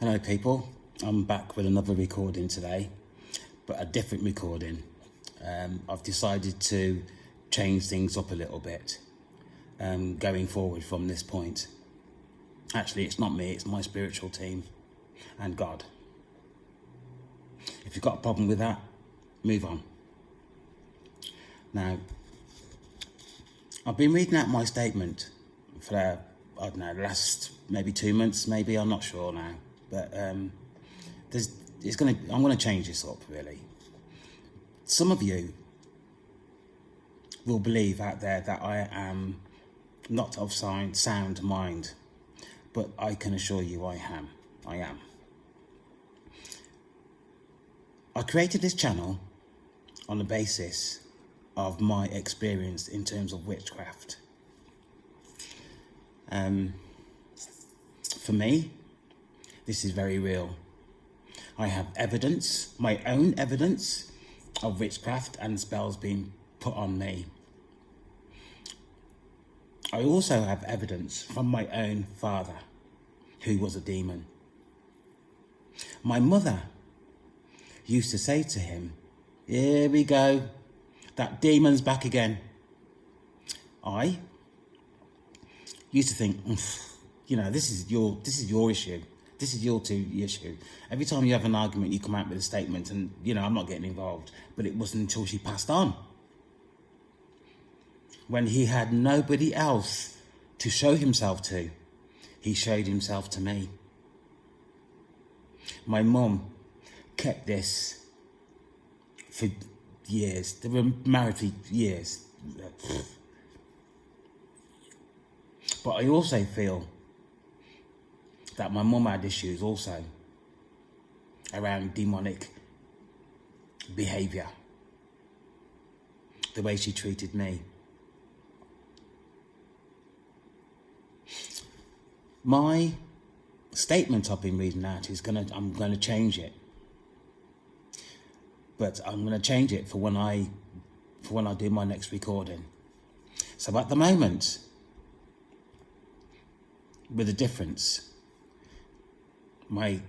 Hello people, I'm back with another recording today, but a different recording. I've decided to change things up a little bit going forward from this point. Actually, it's not me, it's my spiritual team and God. If you've got a problem with that, move on. Now, I've been reading out my statement for, I don't know, the last maybe 2 months, maybe, I'm not sure now. But I'm going to change this up, really. Some of you will believe out there that I am not of sound mind, but I can assure you I am. I created this channel on the basis of my experience in terms of witchcraft. For me, this is very real. I have evidence, my own evidence of witchcraft and spells being put on me. I also have evidence from my own father, who was a demon. My mother used to say to him, "Here we go, that demon's back again." I used to think, this is your issue. This is your issue. Every time you have an argument, you come out with a statement and, I'm not getting involved. But it wasn't until she passed on, when he had nobody else to show himself to, he showed himself to me. My mum kept this for years. They were married for years. But I also feel that my mum had issues also around demonic behaviour, the way she treated me. My statement I've been reading out I'm going to change it, but I'm going to change it for when I do my next recording. So at the moment, with a difference, my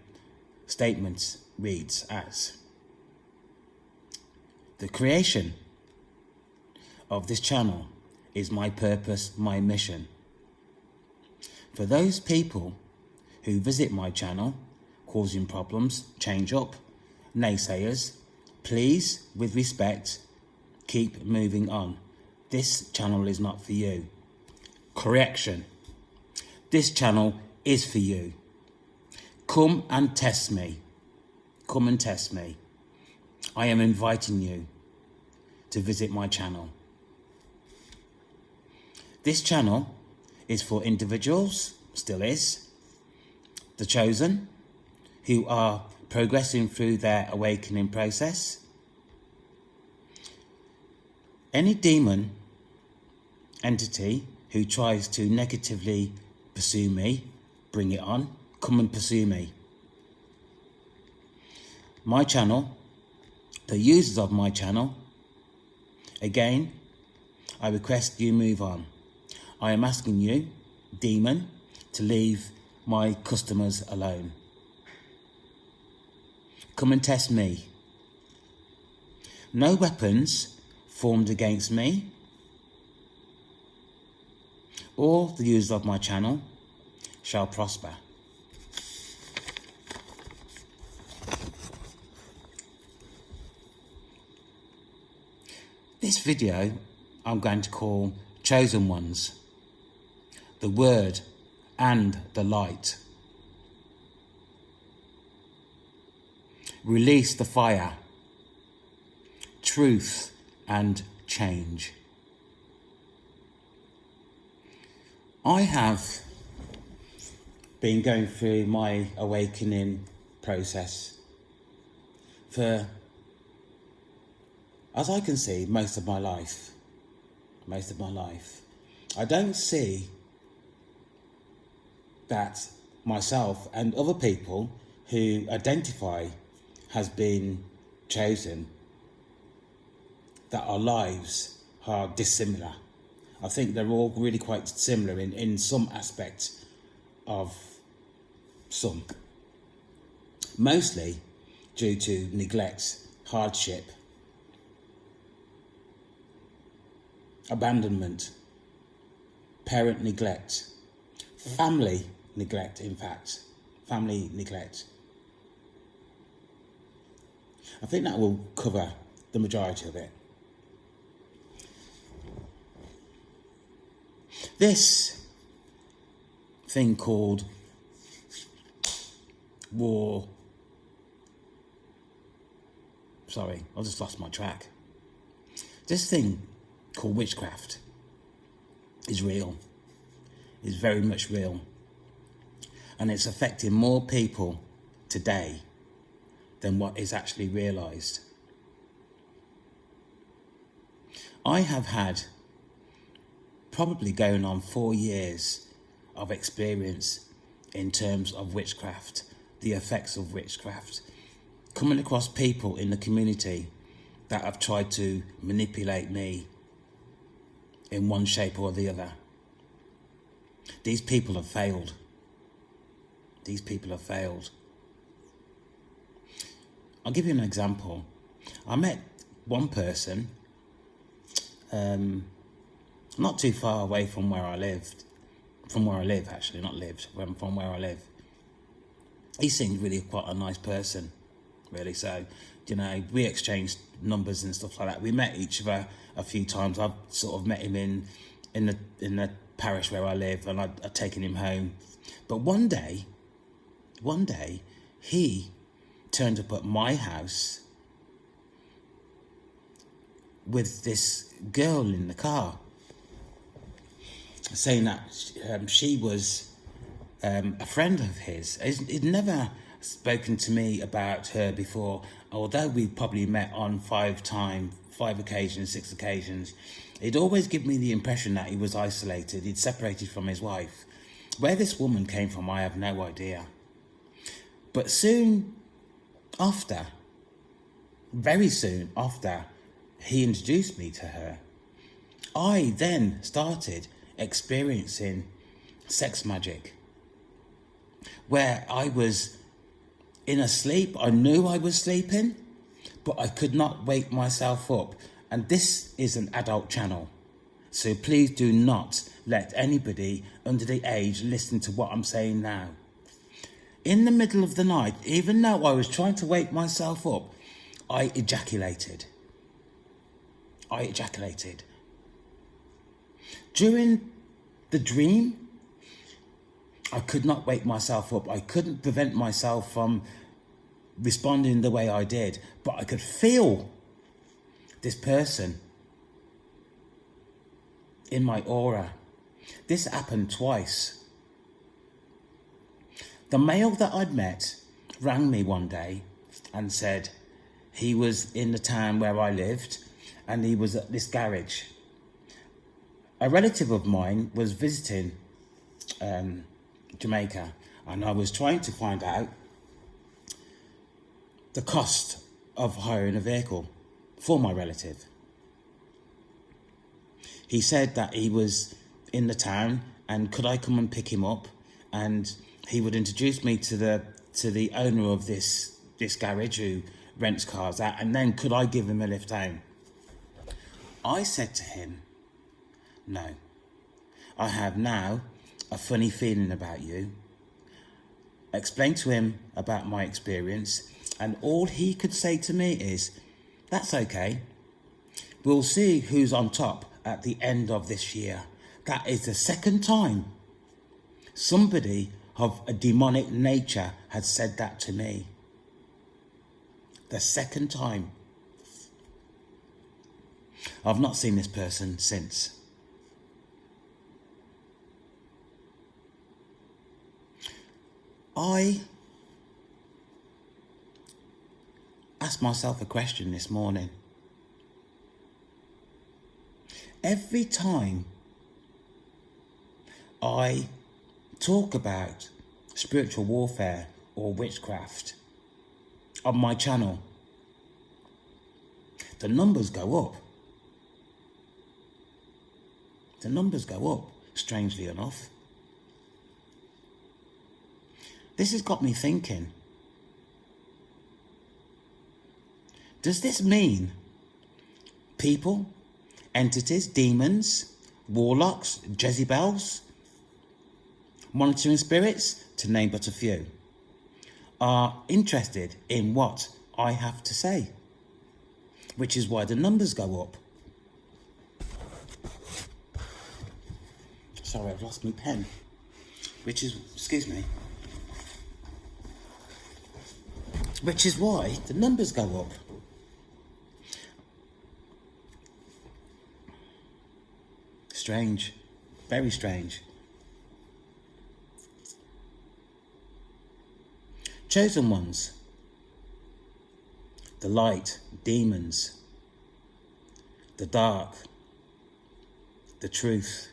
statement reads as: the creation of this channel is my purpose, my mission. For those people who visit my channel causing problems, change up, naysayers, please, with respect, keep moving on. This channel is not for you. Correction. This channel is for you. Come and test me. Come and test me. I am inviting you to visit my channel. This channel is for individuals, still is, the chosen, who are progressing through their awakening process. Any demon entity who tries to negatively pursue me, bring it on. Come and pursue me. My channel, the users of my channel, again, I request you move on. I am asking you, demon, to leave my customers alone. Come and test me. No weapons formed against me or the users of my channel shall prosper. This video I'm going to call Chosen Ones, the Word and the Light. Release the fire, truth and change. I have been going through my awakening process for, as I can see, most of my life. I don't see that myself and other people who identify as being chosen, that our lives are dissimilar. I think they're all really quite similar in some aspects of some. mostly due to neglect, hardship, abandonment, parent neglect, family neglect, in fact, family neglect. I think that will cover the majority of it. This thing called war, sorry, I just lost my track. This thing called witchcraft is real, is very much real. And it's affecting more people today than what is actually realised. I have had probably going on 4 years of experience in terms of witchcraft, the effects of witchcraft, coming across people in the community that have tried to manipulate me in one shape or the other. These people have failed. These people have failed. I'll give you an example. I met one person not too far away from where I lived. From where I live, actually, not lived, from where I live. He seemed really quite a nice person, really. So, you know, we exchanged numbers and stuff like that. We met each other a few times. I've sort of met him in the parish where I live, and I'd taken him home. But one day, he turned up at my house with this girl in the car, saying that she was a friend of his. He'd never spoken to me about her before, although we probably met on 5 occasions, 6 occasions. He'd always give me the impression that he was isolated, he'd separated from his wife. Where this woman came from, I have no idea. But soon after, very soon after he introduced me to her, I then started experiencing sex magic, where I was in a sleep. I knew I was sleeping, but I could not wake myself up. And this is an adult channel, so please do not let anybody under the age listen to what I'm saying now. In the middle of the night, even though I was trying to wake myself up, I ejaculated. During the dream, I could not wake myself up. I couldn't prevent myself from responding the way I did, but I could feel this person in my aura. This happened twice. The male that I'd met rang me one day and said he was in the town where I lived and he was at this garage. A relative of mine was visiting Jamaica, and I was trying to find out the cost of hiring a vehicle for my relative. He said that he was in the town and could I come and pick him up, and he would introduce me to the owner of this garage who rents cars out, and then could I give him a lift home. I said to him, no, I have now a funny feeling about you. Explained to him about my experience, and all he could say to me is, that's okay. We'll see who's on top at the end of this year. That is the second time somebody of a demonic nature had said that to me. The second time. I've not seen this person since. I asked myself a question this morning. Every time I talk about spiritual warfare or witchcraft on my channel, the numbers go up. The numbers go up, strangely enough. This has got me thinking, Does this mean people, entities, demons, warlocks, Jezebels, monitoring spirits, to name but a few, are interested in what I have to say? Which is why the numbers go up. Sorry, I've lost my pen. Which is, excuse me. Which is why the numbers go up. Strange. Very strange. Chosen ones. The light, demons. The dark. The truth.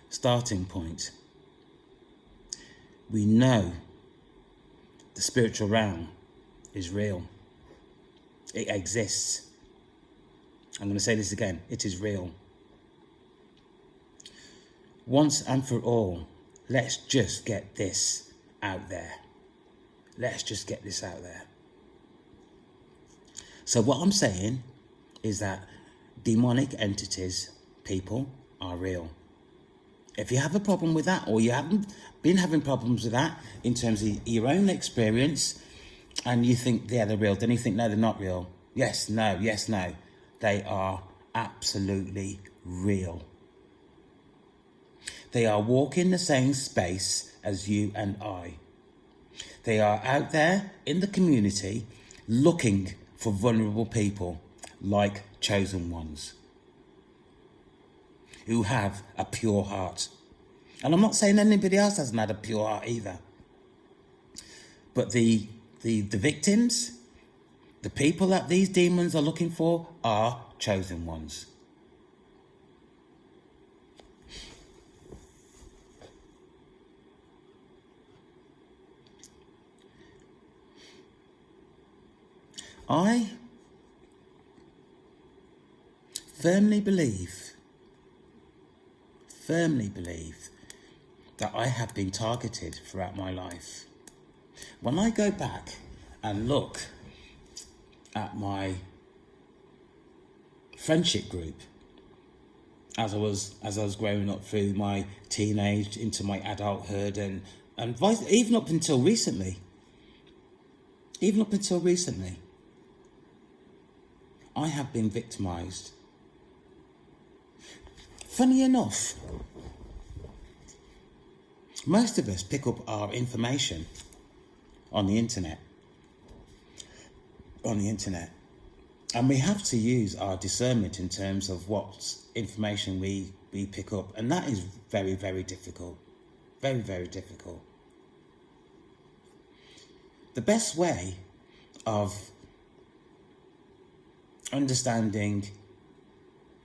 Starting point. We know the spiritual realm is real. It exists. I'm going to say this again. It is real. Once and for all, let's just get this out there. Let's just get this out there. So what I'm saying is that demonic entities, people, are real. If you have a problem with that, or you haven't been having problems with that in terms of your own experience, and you think they're real, then you think, no, they're not real. Yes, no, yes, no. They are absolutely real. They are walking the same space as you and I. They are out there in the community looking for vulnerable people like chosen ones who have a pure heart. And I'm not saying anybody else hasn't had a pure heart either. But the victims, the people that these demons are looking for, are chosen ones. I firmly believe that I have been targeted throughout my life. When I go back and look at my friendship group as I was growing up through my teenage into my adulthood and even up until recently, I have been victimized. Funny enough, most of us pick up our information on the internet. And we have to use our discernment in terms of what information we pick up. And that is very, very difficult. Very, very difficult. The best way of understanding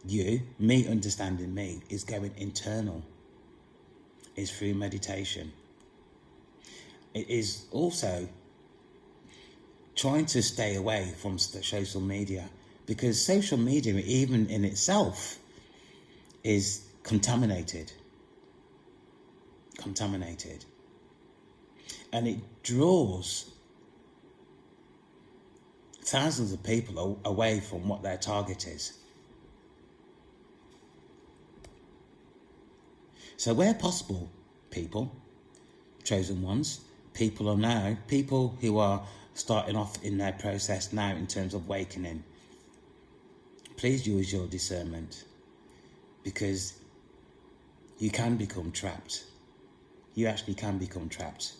you, me understanding me, is going internal, is through meditation. It is also trying to stay away from social media, because social media, even in itself, is contaminated. And it draws thousands of people away from what their target is. So where possible, people, chosen ones, people who are starting off in their process now in terms of awakening, please use your discernment, because you can become trapped. You actually can become trapped.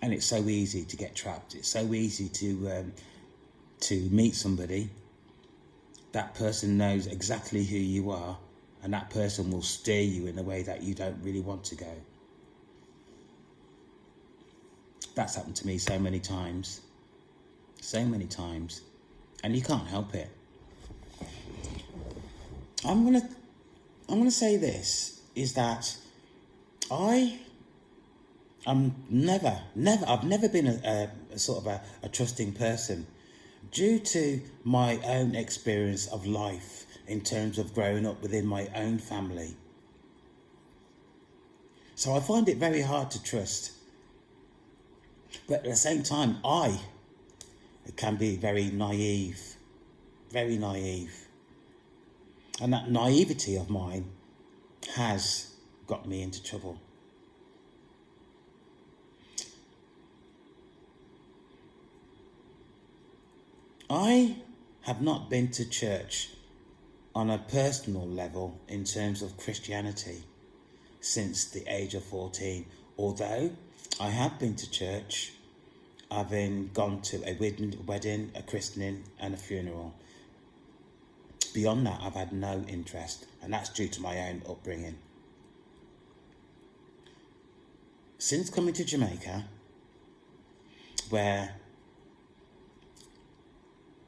And it's so easy to get trapped. It's so easy to meet somebody. That person knows exactly who you are, and that person will steer you in a way that you don't really want to go. That's happened to me so many times. And you can't help it. I'm gonna say this, is that I've never been a sort of a trusting person, due to my own experience of life in terms of growing up within my own family. So I find it very hard to trust. But at the same time, I can be very naive. Very naive. And that naivety of mine has got me into trouble. I have not been to church on a personal level in terms of Christianity since the age of 14. Although I have been to church, having gone to a wedding, a christening and a funeral. Beyond that, I've had no interest, and that's due to my own upbringing. Since coming to Jamaica, where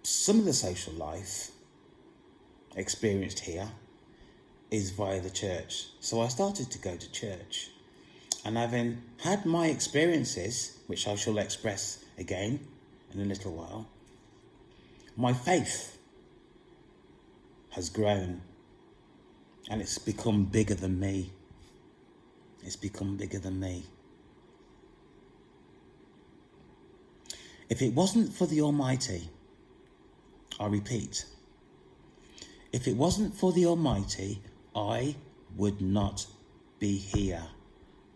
some of the social life experienced here is via the church. So I started to go to church. And having had my experiences, which I shall express again in a little while, my faith has grown and it's become bigger than me. It's become bigger than me. If it wasn't for the Almighty, I repeat, if it wasn't for the Almighty, I would not be here.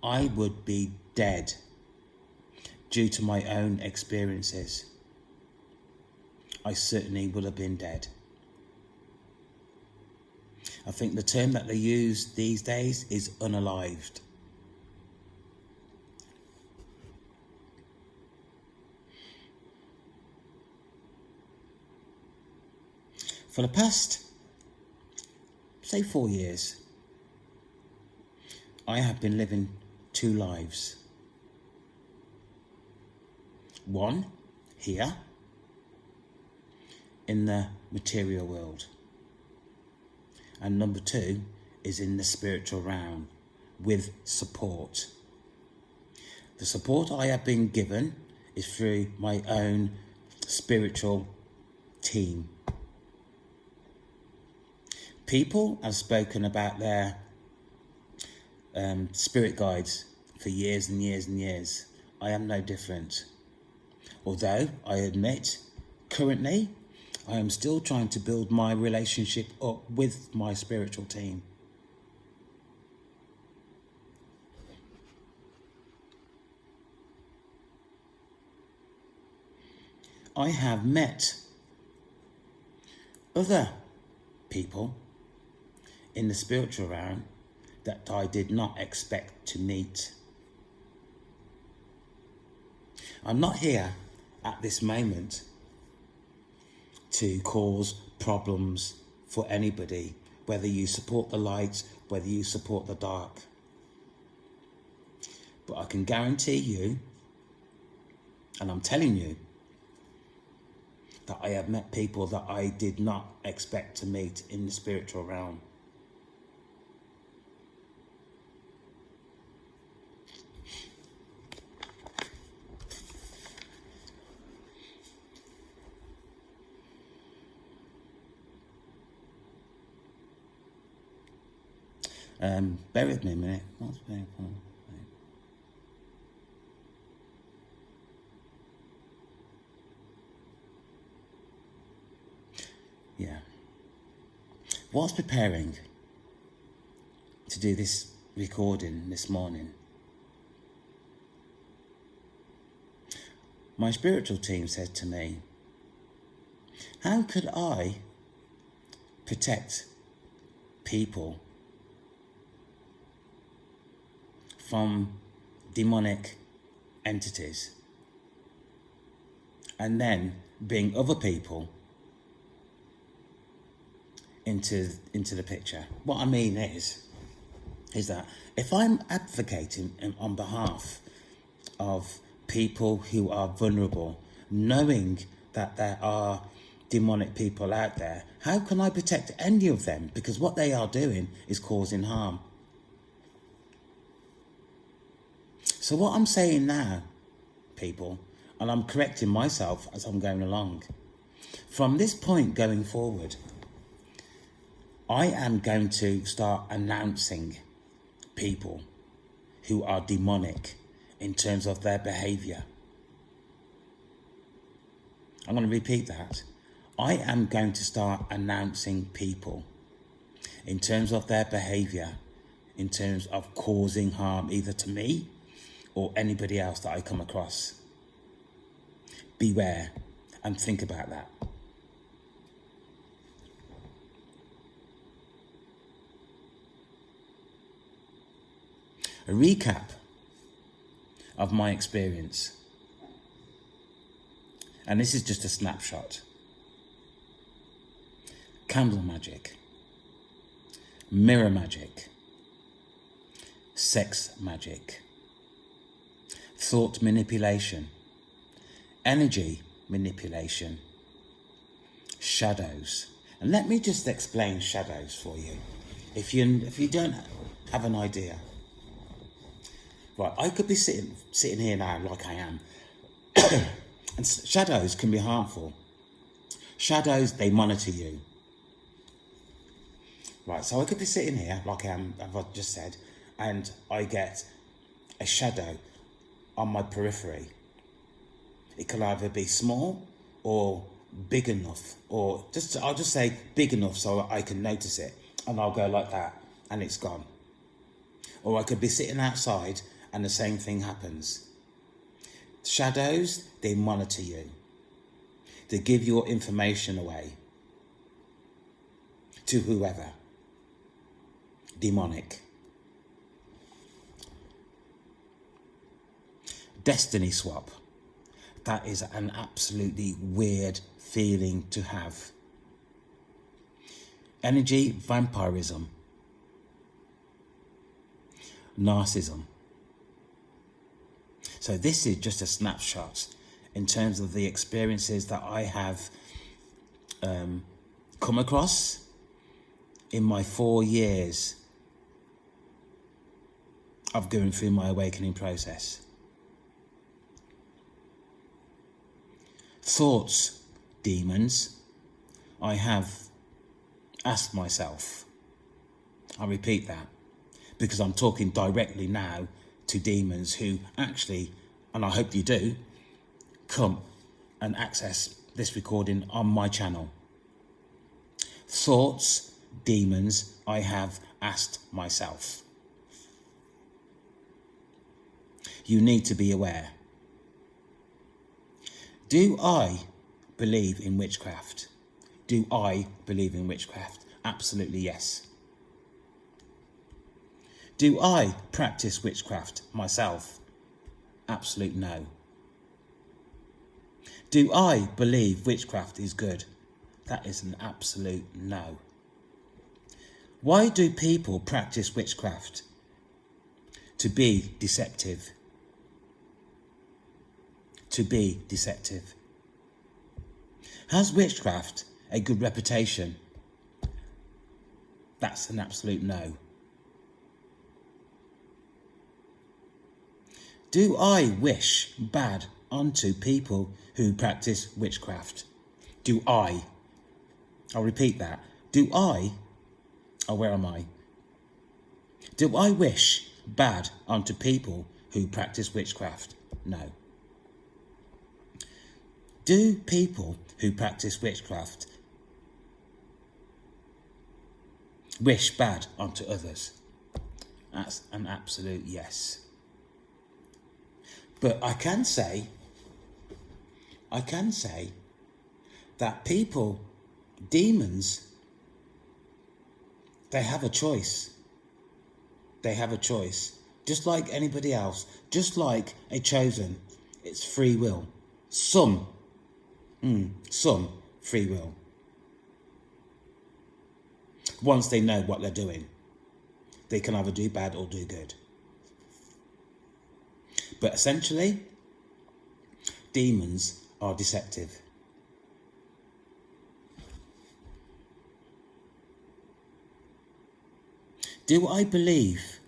I would be dead due to my own experiences. I certainly would have been dead. I think the term that they use these days is unalived. For the past, say 4 years, I have been living 2 lives. One, here, in the material world. And number 2 is in the spiritual realm, with support. The support I have been given is through my own spiritual team. People have spoken about their spirit guides for years and years and years. I am no different. Although I admit, currently, I am still trying to build my relationship up with my spiritual team. I have met other people in the spiritual realm that I did not expect to meet. I'm not here at this moment to cause problems for anybody, whether you support the light, whether you support the dark. But I can guarantee you, and I'm telling you, that I have met people that I did not expect to meet in the spiritual realm. Bear with me a minute. Yeah. Whilst preparing to do this recording this morning, my spiritual team said to me, how could I protect people from demonic entities and then bring other people into the picture? What I mean is that if I'm advocating on behalf of people who are vulnerable, knowing that there are demonic people out there, how can I protect any of them? Because what they are doing is causing harm. So what I'm saying now, people, and I'm correcting myself as I'm going along, from this point going forward, I am going to start announcing people who are demonic in terms of their behaviour. I'm going to repeat that. I am going to start announcing people in terms of their behaviour, in terms of causing harm either to me or anybody else that I come across. Beware and think about that. A recap of my experience. And this is just a snapshot. Candle magic, mirror magic, sex magic, thought manipulation, energy manipulation, shadows. And let me just explain shadows for you, if you don't have an idea. Right, I could be sitting here now like I am, and shadows can be harmful. Shadows, they monitor you. Right, so I could be sitting here like I am, as I just said, and I get a shadow on my periphery. It can either be small or big enough, or I'll just say big enough so I can notice it, and I'll go like that and it's gone. Or I could be sitting outside and the same thing happens. Shadows, they monitor you. They give your information away to whoever. Demonic. Destiny swap. That is an absolutely weird feeling to have. Energy vampirism. Narcissism. So this is just a snapshot in terms of the experiences that I have come across in my 4 years of going through my awakening process. Thoughts, demons, I have asked myself. I repeat that because I'm talking directly now to demons who actually, and I hope you do, come and access this recording on my channel. Thoughts, demons, I have asked myself. You need to be aware. Do I believe in witchcraft? Do I believe in witchcraft? Absolutely yes. Do I practice witchcraft myself? Absolute no. Do I believe witchcraft is good? That is an absolute no. Why do people practice witchcraft? To be deceptive. To be deceptive. Has witchcraft a good reputation? That's an absolute no. Do I wish bad onto people who practice witchcraft? Do I? I'll repeat that. Do I? Oh, where am I? Do I wish bad onto people who practice witchcraft? No. Do people who practice witchcraft wish bad onto others? That's an absolute yes. But I can say that people, demons, they have a choice. They have a choice. Just like anybody else, just like a chosen, it's free will. Some free will. Once they know what they're doing, they can either do bad or do good. But essentially, demons are deceptive. Do I believe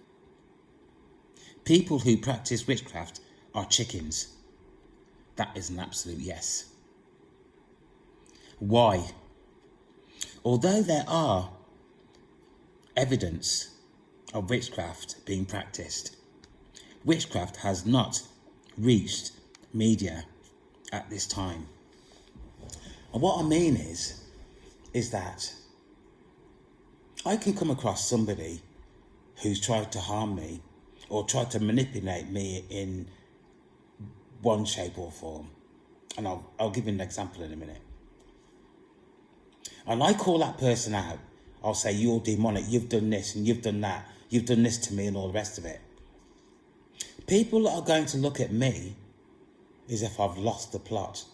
people who practice witchcraft are chickens? That is an absolute yes. Why? Although there are evidence of witchcraft being practiced, witchcraft has not reached media at this time. And what I mean is that I can come across somebody who's tried to harm me or tried to manipulate me in one shape or form. And I'll give you an example in a minute. And I call that person out. I'll say, you're demonic, you've done this and you've done that, you've done this to me and all the rest of it. People are going to look at me as if I've lost the plot,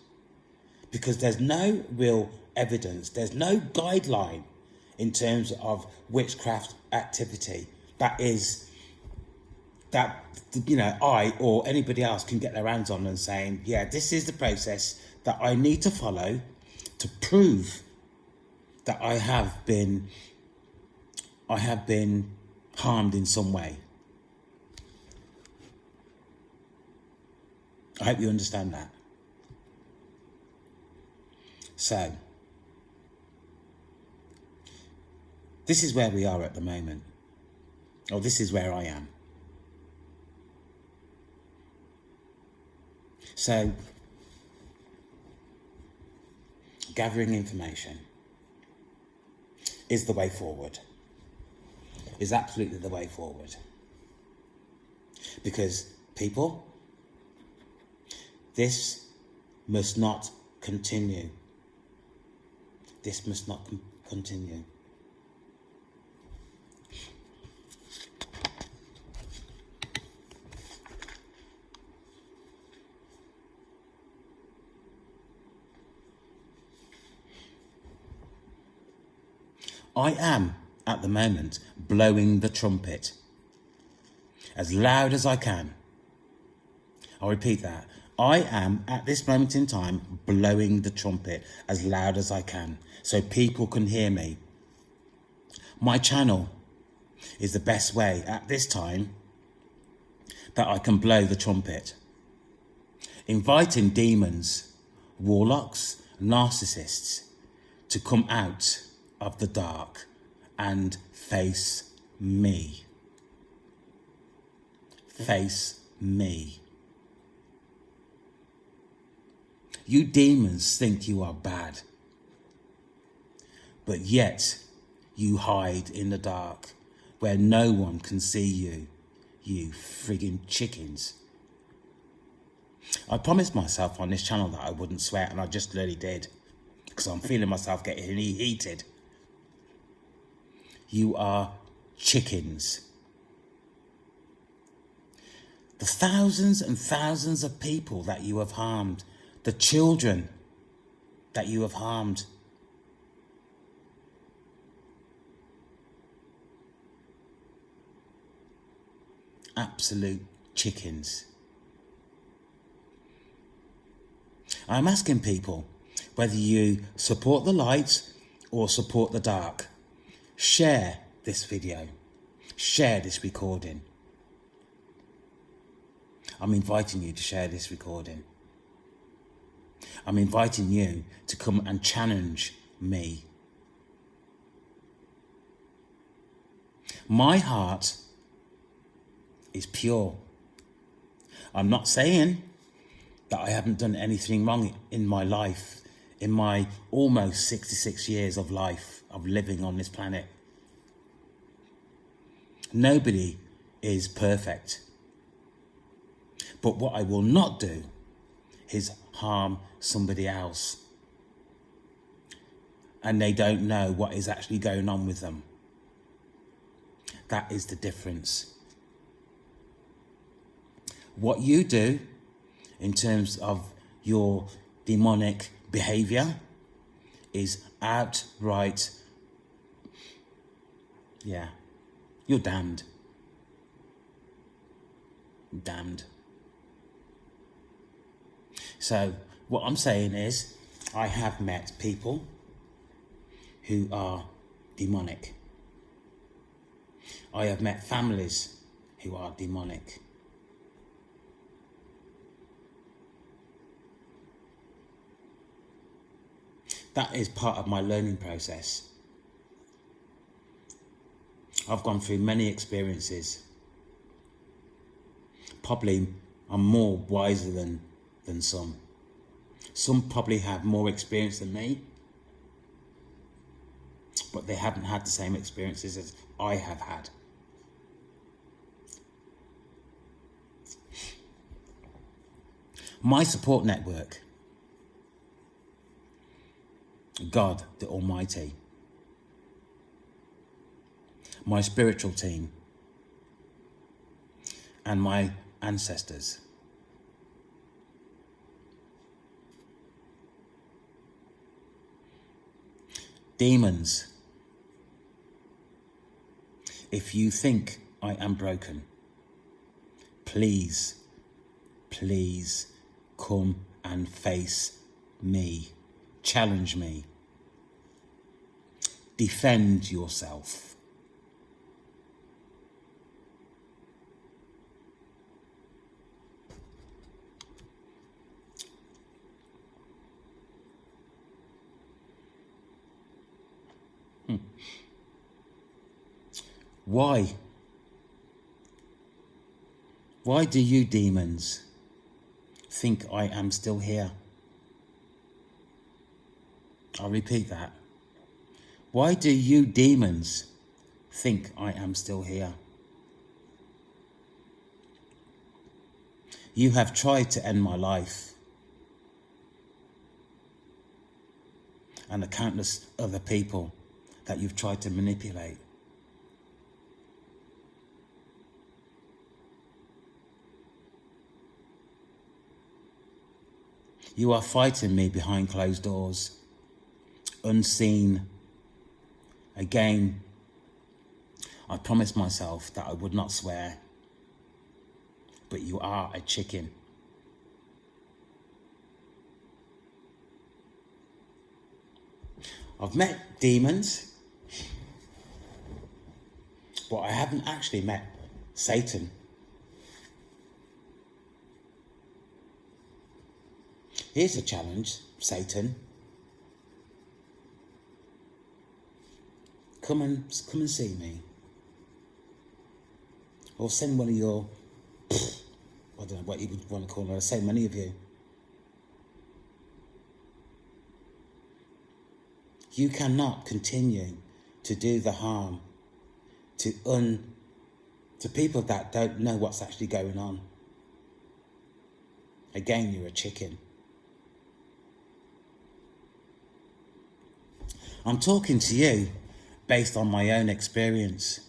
because there's no real evidence, there's no guideline in terms of witchcraft activity that I or anybody else can get their hands on and saying, yeah, this is the process that I need to follow to prove that I have been harmed in some way. I hope you understand that. So, this is where we are at the moment. Or this is where I am. So, gathering information is the way forward. Is absolutely the way forward. Because people, this must not continue. This must not continue. I am, at the moment, blowing the trumpet as loud as I can. I'll repeat that. I am, at this moment in time, blowing the trumpet as loud as I can so people can hear me. My channel is the best way at this time that I can blow the trumpet. Inviting demons, warlocks, narcissists to come out of the dark and face me. Face me. You demons think you are bad, but yet you hide in the dark where no one can see you, you friggin' chickens. I promised myself on this channel that I wouldn't swear, and I just really did, because I'm feeling myself getting heated. You are chickens. The thousands and thousands of people that you have harmed, the children that you have harmed, absolute chickens. I'm asking people whether you support the light or support the dark. Share this video. Share this recording. I'm inviting you to share this recording. I'm inviting you to come and challenge me. My heart is pure. I'm not saying that I haven't done anything wrong in my life, in my almost 66 years of life, of living on this planet. Nobody is perfect. But what I will not do is harm somebody else. And they don't know what is actually going on with them. That is the difference. What you do in terms of your demonic behavior is outright, you're damned. Damned. So what I'm saying is, I have met people who are demonic. I have met families who are demonic. That is part of my learning process. I've gone through many experiences. Probably I'm more wiser than some. Some probably have more experience than me, but they haven't had the same experiences as I have had. My support network, God the Almighty, my spiritual team, and my ancestors. Demons, if you think I am broken, please, please come and face me. Challenge me. Defend yourself. Why? Why do you demons think I am still here? I'll repeat that. Why do you demons think I am still here? You have tried to end my life, and the countless other people that you've tried to manipulate. You are fighting me behind closed doors, unseen. Again, I promised myself that I would not swear, but you are a chicken. I've met demons, but I haven't actually met Satan. Here's a challenge, Satan. Come and see me. Or send one of your, I don't know what you would want to call them, so many of you. You cannot continue to do the harm to people that don't know what's actually going on. Again, you're a chicken. I'm talking to you based on my own experience.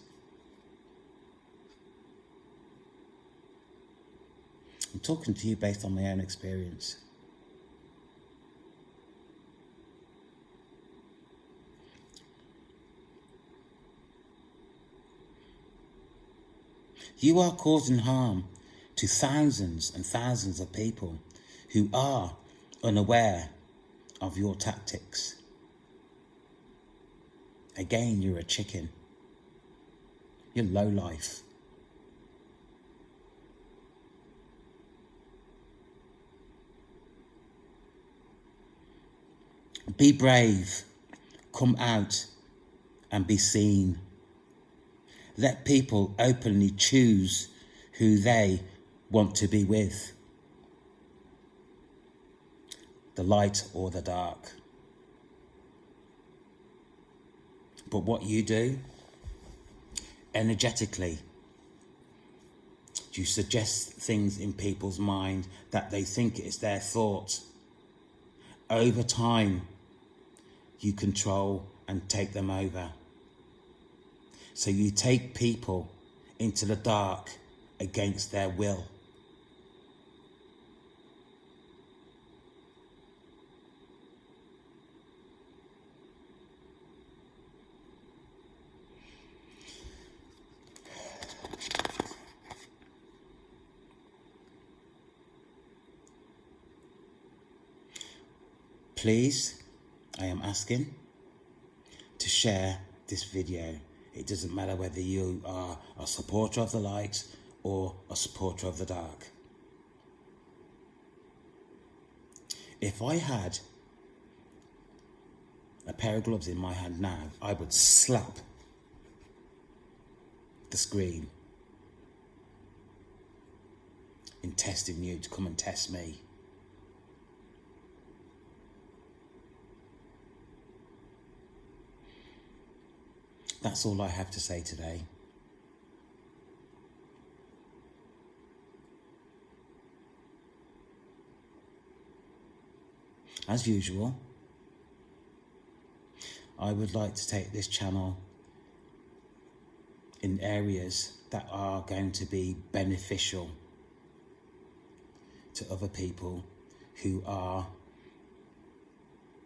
I'm talking to you based on my own experience. You are causing harm to thousands and thousands of people who are unaware of your tactics. Again, you're a chicken. You're low life. Be brave. Come out and be seen. Let people openly choose who they want to be with. The light or the dark. But what you do, energetically, you suggest things in people's mind that they think it's their thought. Over time, you control and take them over. So you take people into the dark against their will. Please, I am asking to share this video. It doesn't matter whether you are a supporter of the light or a supporter of the dark. If I had a pair of gloves in my hand now, I would slap the screen in testing you to come and test me. That's all I have to say today. As usual, I would like to take this channel in areas that are going to be beneficial to other people who are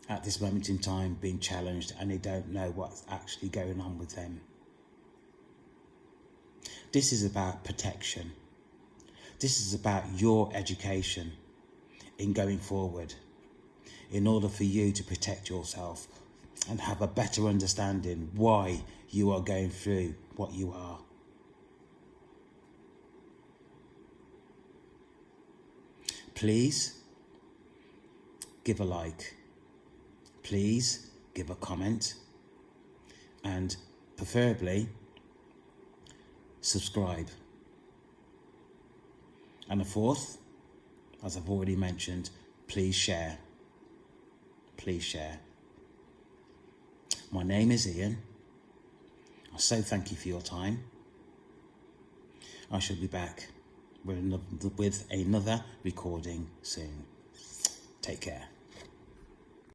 at this moment in time being challenged and they don't know what's actually going on with them. This is about protection. This is about your education in going forward, in order for you to protect yourself and have a better understanding why you are going through what you are. Please give a like. Please give a comment. And preferably subscribe. And the fourth, as I've already mentioned, please share. Please share. My name is Ian. I so thank you for your time. I shall be back with another recording soon. Take care.